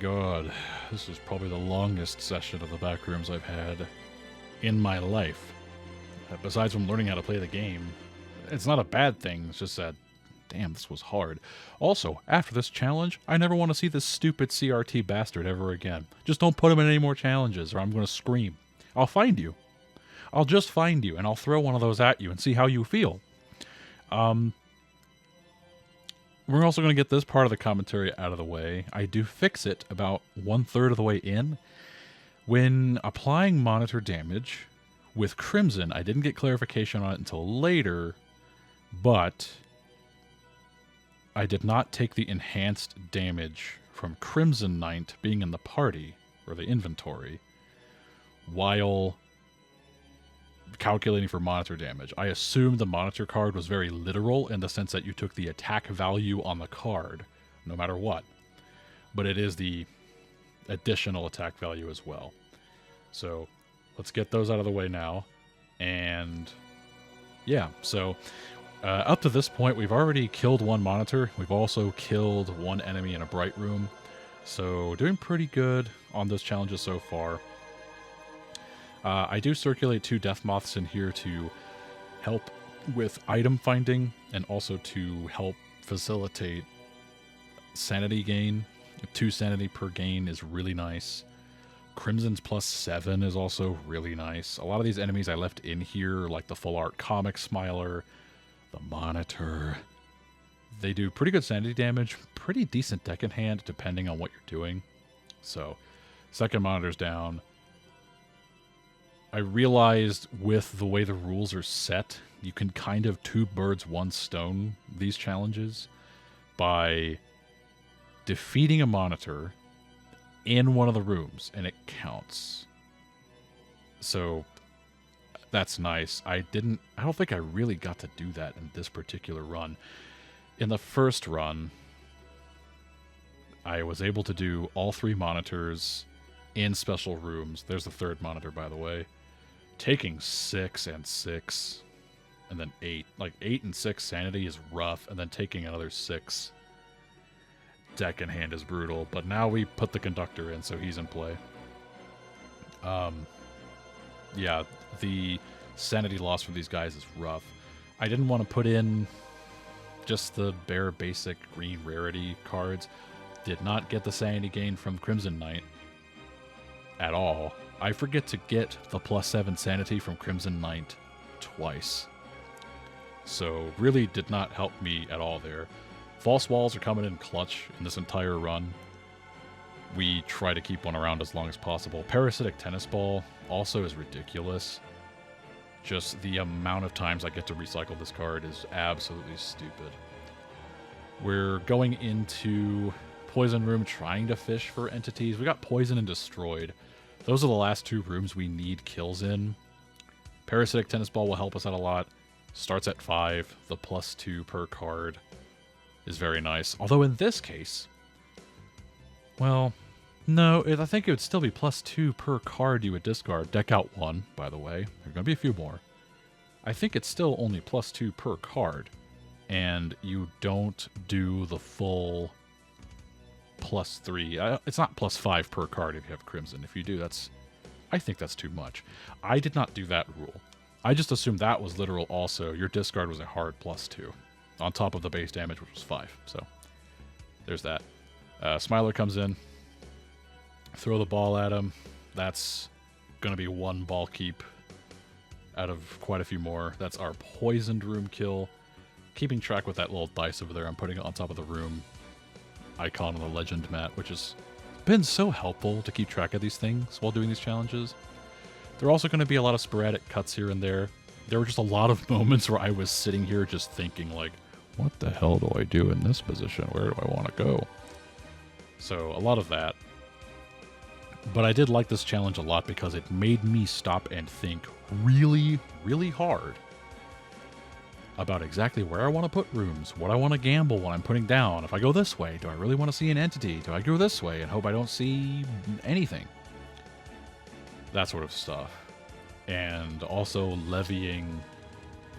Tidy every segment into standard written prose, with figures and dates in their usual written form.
god. This is probably the longest session of the Backrooms I've had in my life. Besides from learning how to play the game. It's not a bad thing, it's just that, damn, this was hard. Also, after this challenge, I never want to see this stupid CRT bastard ever again. Just don't put him in any more challenges or I'm going to scream. I'll find you. I'll just find you and I'll throw one of those at you and see how you feel. We're also going to get this part of the commentary out of the way. I do fix it about 1/3 of the way in. When applying monitor damage with Crimson, I didn't get clarification on it until later, but I did not take the enhanced damage from Crimson Knight being in the party, or the inventory, while calculating for monitor damage. I assumed the monitor card was very literal in the sense that you took the attack value on the card, no matter what. But it is the additional attack value as well. So let's get those out of the way now. And yeah, so up to this point, we've already killed one monitor. We've also killed one enemy in a bright room. So doing pretty good on those challenges so far. I do circulate 2 death moths in here to help with item finding and also to help facilitate sanity gain. 2 sanity per gain is really nice. Crimson's +7 is also really nice. A lot of these enemies I left in here, like the full art comic smiler, the monitor, they do pretty good sanity damage, pretty decent deck in hand depending on what you're doing. So, second monitor's down. I realized with the way the rules are set, you can kind of 2 birds, 1 stone these challenges by defeating a monitor in one of the rooms, and it counts. So that's nice. I don't think I really got to do that in this particular run. In the first run, I was able to do all 3 monitors in special rooms. There's the 3rd monitor, by the way. Taking 6 and 6, and then 8. Like, 8 and 6 sanity is rough, and then taking another 6 deck in hand is brutal. But now we put the conductor in, so he's in play. Yeah, the sanity loss for these guys is rough. I didn't want to put in just the bare basic green rarity cards. Did not get the sanity gain from Crimson Knight at all. I forget to get the +7 sanity from Crimson Knight twice. So really did not help me at all there. False walls are coming in clutch in this entire run. We try to keep one around as long as possible. Parasitic Tennis Ball also is ridiculous. Just the amount of times I get to recycle this card is absolutely stupid. We're going into Poison Room trying to fish for entities. We got Poison and Destroyed. Those are the last 2 rooms we need kills in. Parasitic Tennis Ball will help us out a lot. Starts at 5. The +2 per card is very nice. Although in this case, well, no, I think it would still be +2 per card you would discard. Deck out 1, by the way. There are going to be a few more. I think it's still only +2 per card. And you don't do the full +3. It's not +5 per card if you have Crimson. If you do, I think that's too much. I did not do that rule. I just assumed that was literal also. Your discard was a hard +2 on top of the base damage, which was 5. So there's that. Smiler comes in. Throw the ball at him. That's going to be 1 ball keep out of quite a few more. That's our poisoned room kill. Keeping track with that little dice over there, I'm putting it on top of the room icon on the legend mat, which has been so helpful to keep track of these things while doing these challenges. There are also going to be a lot of sporadic cuts here and there. There were just a lot of moments where I was sitting here just thinking, like, what the hell do I do in this position? Where do I want to go? So, a lot of that. But I did like this challenge a lot because it made me stop and think really, really hard about exactly where I want to put rooms, what I want to gamble when I'm putting down. If I go this way, do I really want to see an entity? Do I go this way and hope I don't see anything? That sort of stuff. And also levying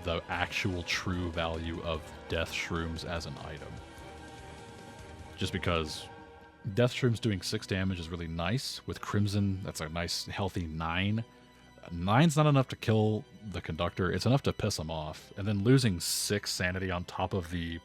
the actual true value of death shrooms as an item. Just because Deathshroom's doing 6 damage is really nice. With Crimson, that's a nice, healthy 9. 9's not enough to kill the Conductor. It's enough to piss him off. And then losing 6 sanity on top of the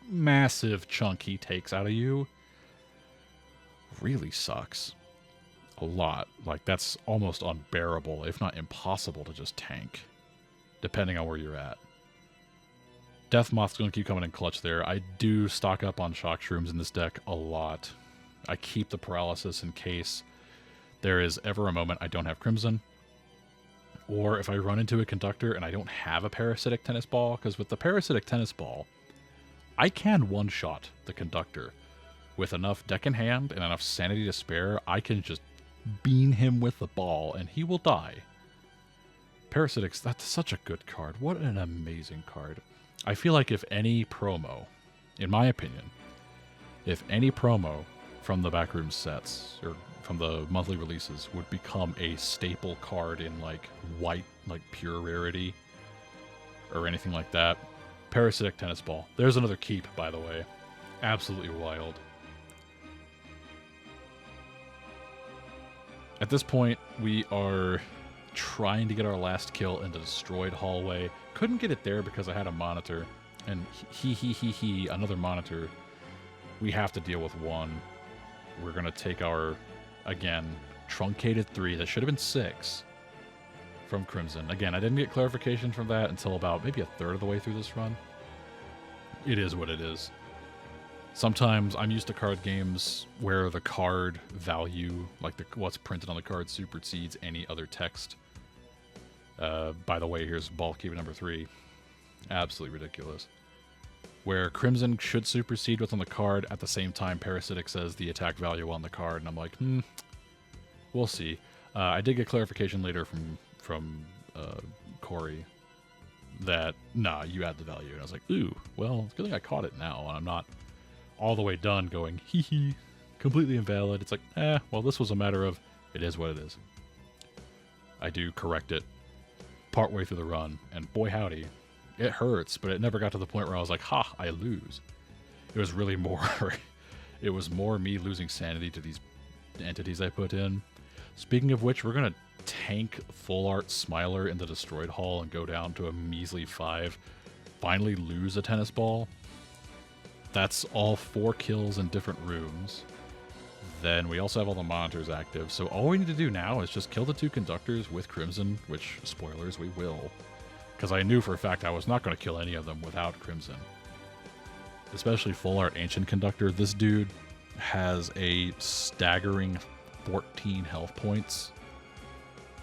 massive chunk he takes out of you really sucks. A lot. Like, that's almost unbearable, if not impossible, to just tank, depending on where you're at. Death Moth's going to keep coming in clutch there. I do stock up on Shock Shrooms in this deck a lot. I keep the Paralysis in case there is ever a moment I don't have Crimson. Or if I run into a Conductor and I don't have a Parasitic Tennis Ball, because with the Parasitic Tennis Ball, I can one-shot the Conductor. With enough deck in hand and enough sanity to spare, I can just bean him with the ball and he will die. Parasitics, that's such a good card. What an amazing card. I feel like if any promo, in my opinion, if any promo from the Backrooms sets, or from the monthly releases, would become a staple card in, like, white, like, pure rarity, or anything like that, Parasitic Tennis Ball. There's another keep, by the way. Absolutely wild. At this point, we are trying to get our last kill in the destroyed hallway. Couldn't get it there because I had a monitor. And another monitor. We have to deal with one. We're going to take our, again, truncated 3. That should have been 6 from Crimson. Again, I didn't get clarification from that until about maybe a third of the way through this run. It is what it is. Sometimes I'm used to card games where the card value, like what's printed on the card, supersedes any other text. By the way, here's ball keeper number 3. Absolutely ridiculous. Where Crimson should supersede what's on the card, at the same time Parasitic says the attack value on the card, and I'm like, we'll see. I did get clarification later from Corey that, nah, you add the value. And I was like, ooh, well, it's good thing I caught it now, and I'm not all the way done going, hee, completely invalid. It's like, well, this was a matter of, it is what it is. I do correct it partway through the run, and boy howdy, it hurts, but it never got to the point where I was like, ha, I lose. It was really more, it was more me losing sanity to these entities I put in. Speaking of which, we're going to tank Full Art Smiler in the Destroyed Hall and go down to a measly 5. Finally lose a tennis ball. That's all 4 kills in different rooms. Then we also have all the monitors active. So all we need to do now is just kill the 2 conductors with Crimson, which, spoilers, we will. Because I knew for a fact I was not going to kill any of them without Crimson. Especially Full Art Ancient Conductor. This dude has a staggering 14 health points.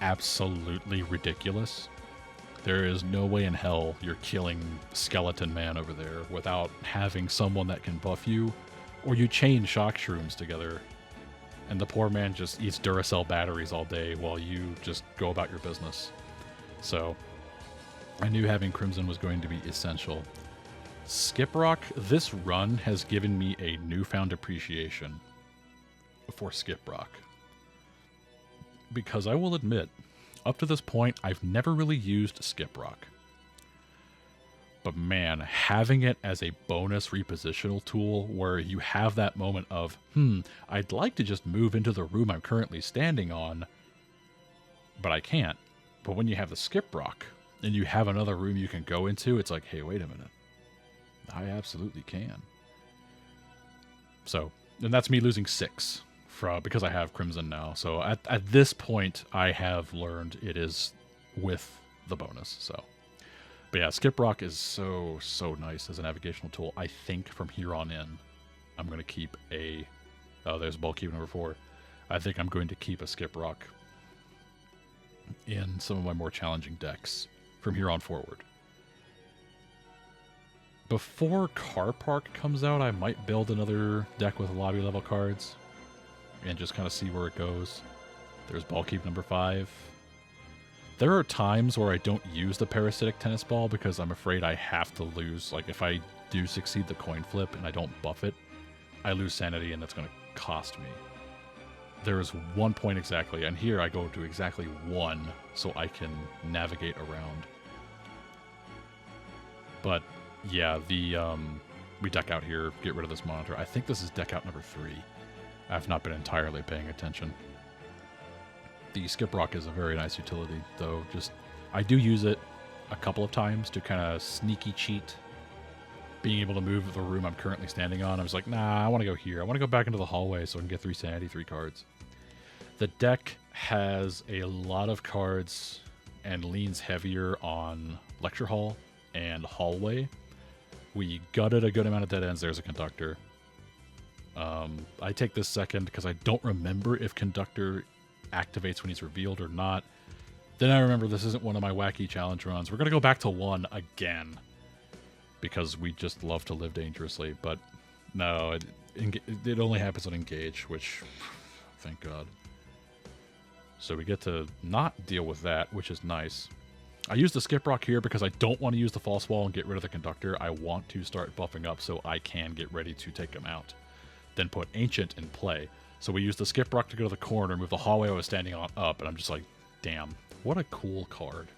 Absolutely ridiculous. There is no way in hell you're killing Skeleton Man over there without having someone that can buff you, or you chain Shock Shrooms together, and the poor man just eats Duracell batteries all day while you just go about your business. So, I knew having Crimson was going to be essential. Skip Rock, this run has given me a newfound appreciation for Skip Rock. Because I will admit, up to this point, I've never really used Skip Rock. But man, having it as a bonus repositional tool where you have that moment of, I'd like to just move into the room I'm currently standing on, but I can't. But when you have the Skip Rock, and you have another room you can go into, it's like, hey, wait a minute. I absolutely can. So, and that's me losing 6. Because I have Crimson now. So at this point, I have learned it is with the bonus. So, but yeah, Skip Rock is so nice as a navigational tool. I think from here on in, I'm going to keep a... Oh, there's ball keeper number 4. I think I'm going to keep a Skip Rock in some of my more challenging decks from here on forward. Before Car Park comes out, I might build another deck with lobby level cards and just kind of see where it goes. There's ball keep number 5. There are times where I don't use the Parasitic Tennis Ball because I'm afraid I have to lose. Like, if I do succeed the coin flip and I don't buff it, I lose sanity and that's going to cost me. There is 1 point exactly, and here I go to exactly 1 so I can navigate around. But yeah, we deck out here, get rid of this monitor. I think this is deck out number 3. I've not been entirely paying attention. The Skip Rock is a very nice utility, though. Just I do use it a couple of times to kind of sneaky cheat being able to move the room I'm currently standing on. I was like, nah, I want to go here. I want to go back into the hallway so I can get 3 sanity, 3 cards. The deck has a lot of cards and leans heavier on Lecture Hall and Hallway. We gutted a good amount of dead ends. There's a Conductor. I take this second because I don't remember if Conductor activates when he's revealed or not. Then I remember this isn't one of my wacky challenge runs. We're going to go back to 1 again because we just love to live dangerously. But no, it only happens on Engage, which, thank God. So we get to not deal with that, which is nice. I use the Skip Rock here because I don't want to use the False Wall and get rid of the Conductor. I want to start buffing up so I can get ready to take him out. Then put Ancient in play. So we use the Skip Rock to go to the corner, move the hallway I was standing on up, and I'm just like, damn, what a cool card.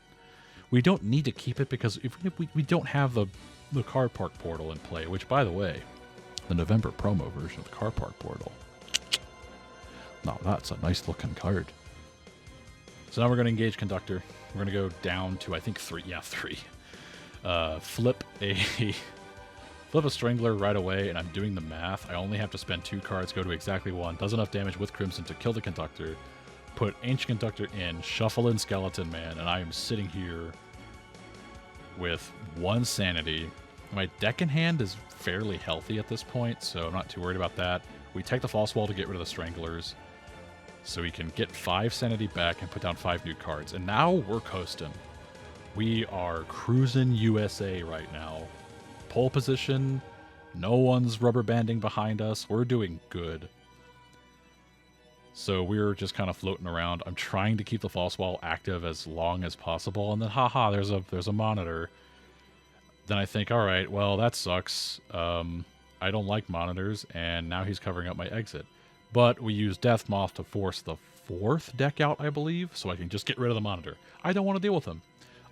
We don't need to keep it because if we don't have the Car Park Portal in play, which, by the way, the November promo version of the Car Park Portal. Now that's a nice looking card. So now we're going to engage Conductor. We're going to go down to, I think, 3. Yeah, 3. Flip a Strangler right away, and I'm doing the math. I only have to spend 2 cards, go to exactly 1. Does enough damage with Crimson to kill the Conductor. Put Ancient Conductor in, shuffle in Skeleton Man, and I am sitting here with 1 sanity. My deck in hand is fairly healthy at this point, so I'm not too worried about that. We take the False Wall to get rid of the Stranglers, so we can get 5 sanity back and put down 5 new cards. And now we're coasting. We are cruising USA right now. Pole position, no one's rubber banding behind us. We're doing good. So we're just kind of floating around. I'm trying to keep the False Wall active as long as possible, and then haha, there's a monitor. Then I think, all right, well, that sucks. I don't like monitors, and now he's covering up my exit. But we use Death Moth to force the 4th deck out, I believe, so I can just get rid of the monitor. I don't want to deal with him.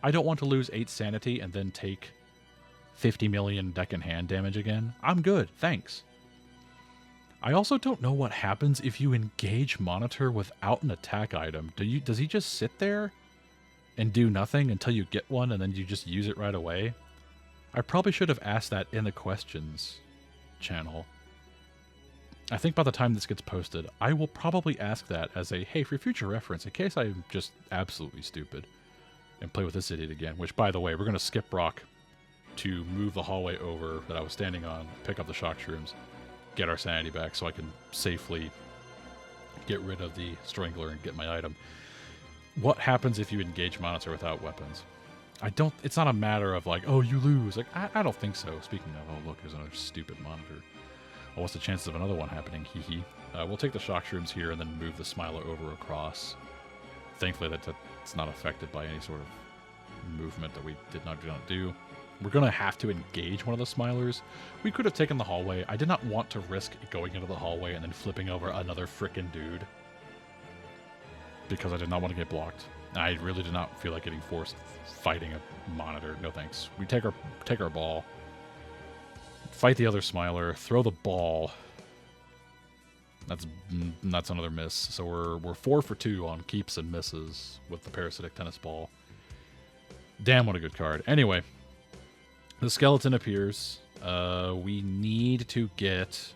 I don't want to lose 8 sanity and then take 50 million deck in hand damage again. I'm good, thanks. I also don't know what happens if you engage Monitor without an attack item. Does he just sit there and do nothing until you get one and then you just use it right away? I probably should have asked that in the questions channel. I think by the time this gets posted, I will probably ask that as a, hey, for future reference, in case I'm just absolutely stupid and play with this idiot again, which, by the way, we're going to skip Rock to move the hallway over that I was standing on, pick up the shock shrooms, get our sanity back so I can safely get rid of the Strangler and get my item. What happens if you engage Monitor without weapons? It's not a matter of like, oh, you lose. Like, I don't think so. Speaking of, oh, look, there's another stupid monitor. Well, what's the chances of another one happening? Hee hee. We'll take the shock shrooms here and then move the Smiler over across. Thankfully, that's not affected by any sort of movement that we did not do. We're going to have to engage one of the Smilers. We could have taken the hallway. I did not want to risk going into the hallway and then flipping over another frickin' dude, because I did not want to get blocked. I really did not feel like getting forced fighting a monitor. No thanks. We take our ball, fight the other Smiler, throw the ball. That's another miss. So we're 4 for 2 on keeps and misses with the Parasitic Tennis Ball. Damn, what a good card. Anyway, the skeleton appears. We need to get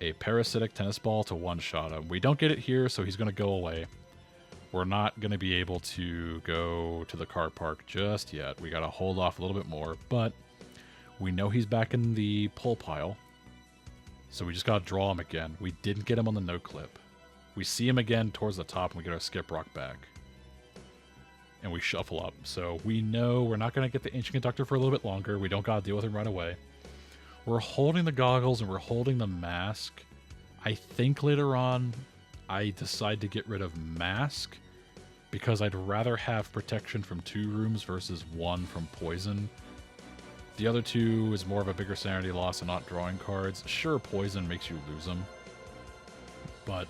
a Parasitic Tennis Ball to one-shot him. We don't get it here, so he's going to go away. We're not going to be able to go to the car park just yet. We got to hold off a little bit more, but we know he's back in the pull pile, so we just got to draw him again. We didn't get him on the no-clip. We see him again towards the top, and we get our skip rock back. And we shuffle up. So we know we're not going to get the Ancient Conductor for a little bit longer. We don't got to deal with him right away. We're holding the goggles, and we're holding the mask. I think later on I decide to get rid of mask because I'd rather have protection from 2 rooms versus 1 from poison. The other 2 is more of a bigger sanity loss and not drawing cards. Sure, poison makes you lose them, but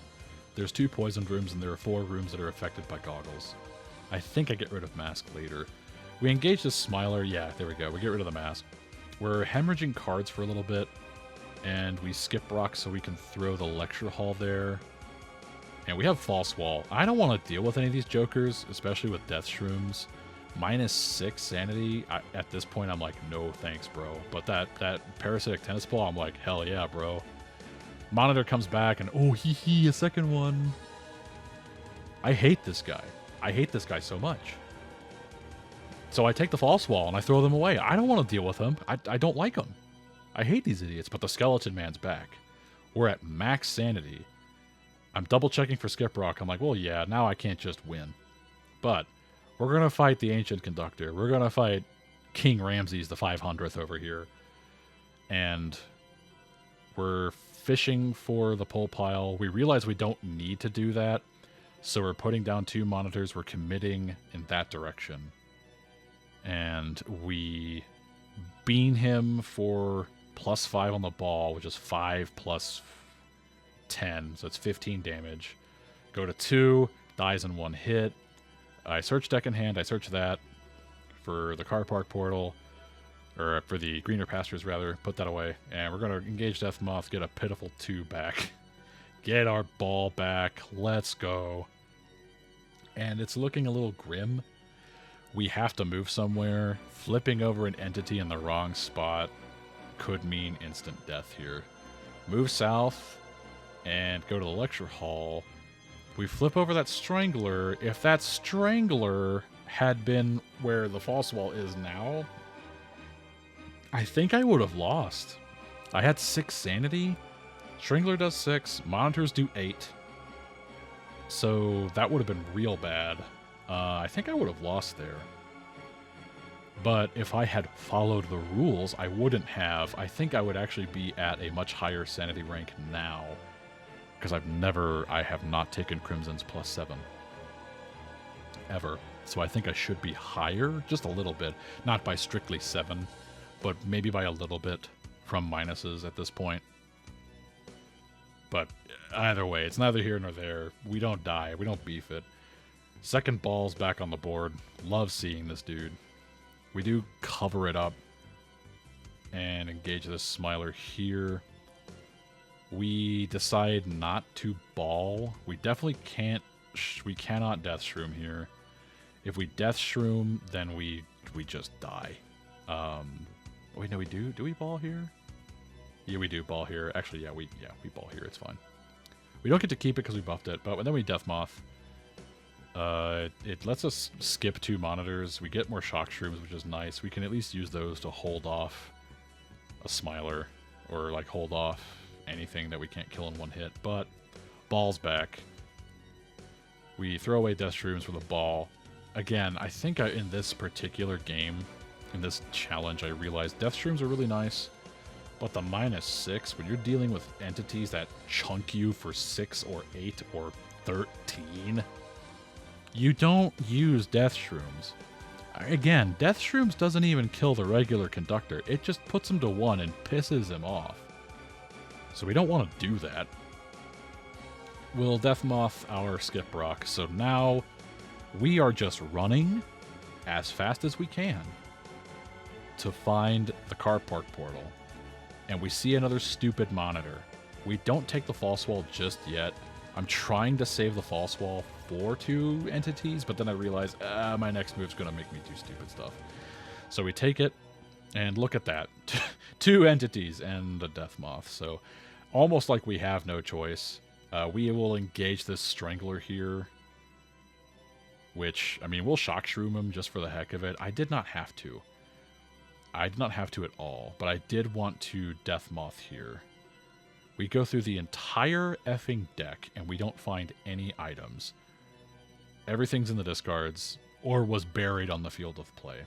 there's 2 poisoned rooms and there are 4 rooms that are affected by goggles. I think I get rid of mask later. We engage the Smiler. Yeah, there we go. We get rid of the mask. We're hemorrhaging cards for a little bit. And we skip rock so we can throw the lecture hall there. And we have false wall. I don't want to deal with any of these jokers, especially with death shrooms. -6 sanity. At this point, I'm like, no thanks, bro. But that parasitic tennis ball, I'm like, hell yeah, bro. Monitor comes back and, oh, hee, a second one. I hate this guy. I hate this guy so much. So I take the false wall and I throw them away. I don't want to deal with him. I don't like him. I hate these idiots, but the skeleton man's back. We're at max sanity. I'm double checking for skip rock. I'm like, well, yeah, now I can't just win. But we're going to fight the ancient conductor. We're going to fight King Ramses the 500th over here. And we're fishing for the pole pile. We realize we don't need to do that. So we're putting down 2 monitors. We're committing in that direction. And we bean him for +5 on the ball, which is 5 plus 10. So it's 15 damage. Go to 2, dies in 1 hit. I search deck in hand. I search that for the car park portal. Or for the greener pastures, rather. Put that away. And we're going to engage Death Moth, get a pitiful 2 back. Get our ball back. Let's go. And it's looking a little grim. We have to move somewhere. Flipping over an entity in the wrong spot could mean instant death here. Move south and go to the lecture hall. We flip over that strangler. If that strangler had been where the false wall is now, I think I would have lost. I had 6 sanity. Strangler does 6. Monitors do 8. So that would have been real bad. I think I would have lost there. But if I had followed the rules, I wouldn't have. I think I would actually be at a much higher sanity rank now. Because I have not taken Crimson's +7. Ever. So I think I should be higher, just a little bit. Not by strictly 7, but maybe by a little bit from minuses at this point. But either way, it's neither here nor there. We don't die. We don't beef it. Second ball's back on the board. Love seeing this dude. We do cover it up and engage this Smiler here. We decide not to ball. We definitely can't. We cannot Death Shroom here. If we Death Shroom, then we just die. Wait, no, we do. Do we ball here? Yeah, we do ball here. Actually, yeah, we ball here. It's fine. We don't get to keep it because we buffed it, but then we Death Moth. It lets us skip 2 monitors. We get more shock shrooms, which is nice. We can at least use those to hold off a Smiler or like hold off anything that we can't kill in 1 hit. But ball's back. We throw away Death Shrooms for the ball. Again, I think in this particular game, in this challenge, I realized Death Shrooms are really nice. But the -6, when you're dealing with entities that chunk you for 6 or 8 or 13, you don't use Death Shrooms. Again, Death Shrooms doesn't even kill the regular conductor. It just puts him to 1 and pisses him off. So we don't want to do that. We'll Death Moth our Skip Rock. So now we are just running as fast as we can to find the car park portal. And we see another stupid monitor. We don't take the false wall just yet. I'm trying to save the false wall for 2 entities, but then I realize my next move's going to make me do stupid stuff. So we take it, and look at that. 2 entities and a Death Moth. So almost like we have no choice. We will engage this Strangler here, which, I mean, we'll Shock Shroom him just for the heck of it. I did not have to. I did not have to at all, but I did want to Death Moth here. We go through the entire effing deck, and we don't find any items. Everything's in the discards, or was buried on the field of play.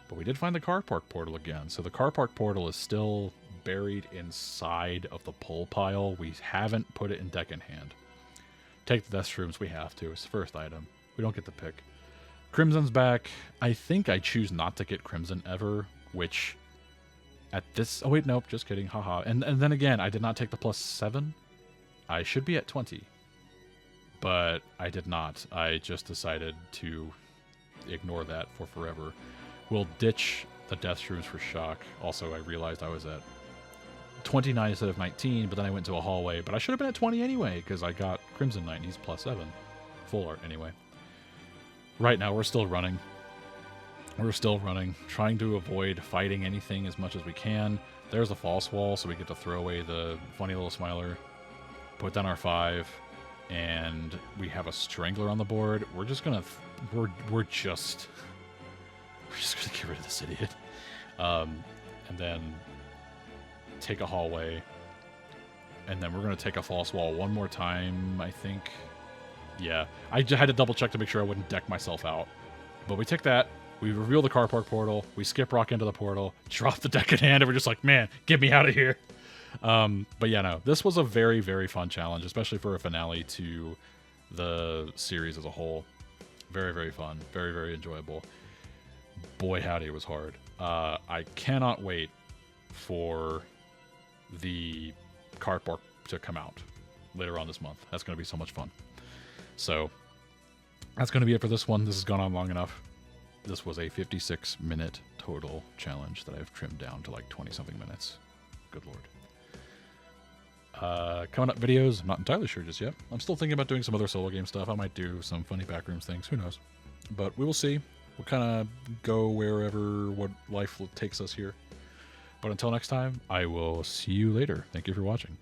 But we did find the car park portal again, so the car park portal is still buried inside of the pole pile. We haven't put it in deck in hand. Take the Death Shrooms, we have to. It's the first item. We don't get to pick. Crimson's back. I think I choose not to get Crimson ever, which at this... Oh, wait, nope, just kidding. Haha. And then again, I did not take the +7. I should be at 20. But I did not. I just decided to ignore that for forever. We'll ditch the Death Shrooms for shock. Also, I realized I was at 29 instead of 19, but then I went to a hallway. But I should have been at 20 anyway, because I got Crimson Knight, and he's +7. Full art, anyway. Right now, we're still running. We're still running, trying to avoid fighting anything as much as we can. There's a false wall, so we get to throw away the funny little smiler, put down our 5, and we have a strangler on the board. We're just gonna, we're just gonna get rid of this idiot, and then take a hallway, and then we're gonna take a false wall one more time. I think, yeah. I just had to double check to make sure I wouldn't deck myself out, but we take that. We reveal the car park portal. We skip rock into the portal, drop the deck in hand, and we're just like, man, get me out of here. But yeah, no, this was a very, very fun challenge, especially for a finale to the series as a whole. Very, very fun. Very, very enjoyable. Boy, howdy, it was hard. I cannot wait for the car park to come out later on this month. That's going to be so much fun. So that's going to be it for this one. This has gone on long enough. This was a 56-minute total challenge that I've trimmed down to like 20-something minutes. Good lord. Coming up videos, I'm not entirely sure just yet. I'm still thinking about doing some other solo game stuff. I might do some funny Backrooms things. Who knows? But we will see. We'll kind of go wherever what life takes us here. But until next time, I will see you later. Thank you for watching.